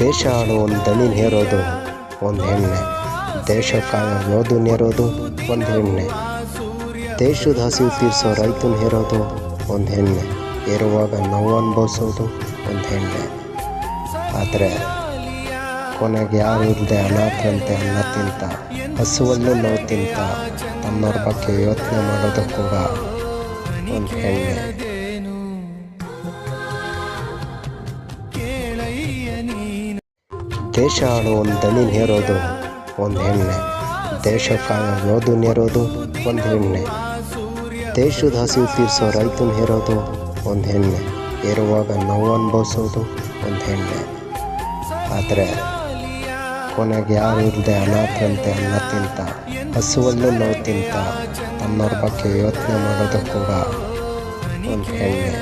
ದೇಶ ಆಳೋ ಒಂದು ದಣಿ ನೇರೋದು ಒಂದು ಹೆಣ್ಣೆ, ದೇಶ ಕಾಯೋ ಯೋಧು ನೇರೋದು ಒಂದು ಹೆಣ್ಣೆ, ದೇಶದ ಹಸಿವು ತೀರಿಸೋ ರೈತನ ಹೇರೋದು ಒಂದು ಹೆಣ್ಣೆ, ಏರುವಾಗ ನೋವು ಅನುಭವಿಸೋದು ಒಂದು ಹೆಣ್ಣೆ. ಆದರೆ ಕೊನೆಗೆ ಯಾರು ಇಲ್ಲದೆ ಅನಾಥರಂತೆ ಅನ್ನ ತಿಂತ, ಹಸುವಲ್ಲೂ ನೋವು ತಿಂತ, ತಮ್ಮವ್ರ ಬಗ್ಗೆ ಯೋಚನೆ ಮಾಡೋದು ಕೂಡ ಒಂದು ಹೆಣ್ಣೆ. ದೇಶ ಆಳೋ ಒಂದು ದಣಿ ನೇರೋದು ಒಂದು ಹೆಣ್ಣೆ, ದೇಶ ಕಾಯೋ ಯೋಧು ನೇರೋದು ಒಂದು ಹೆಣ್ಣೆ, ದೇಶದ ಹಸಿವು ತೀರಿಸೋ ರೈತನ ಹೇರೋದು ಒಂದು ಹೆಣ್ಣೆ, ಏರುವಾಗ ನೋವು ಅನುಭವಿಸೋದು ಒಂದು ಹೆಣ್ಣೆ. ಆದರೆ ಕೊನೆಗೆ ಯಾರು ಇಲ್ಲದೆ ಅನಾಥರಂತೆ ಅನ್ನ ತಿಂತ, ಹಸುವಲ್ಲೂ ನೋವು ತಿಂತ, ತಮ್ಮವ್ರ ಬಗ್ಗೆ ಯೋಚನೆ ಮಾಡೋದು ಕೂಡ ಒಂದು ಹೆಣ್ಣೆ.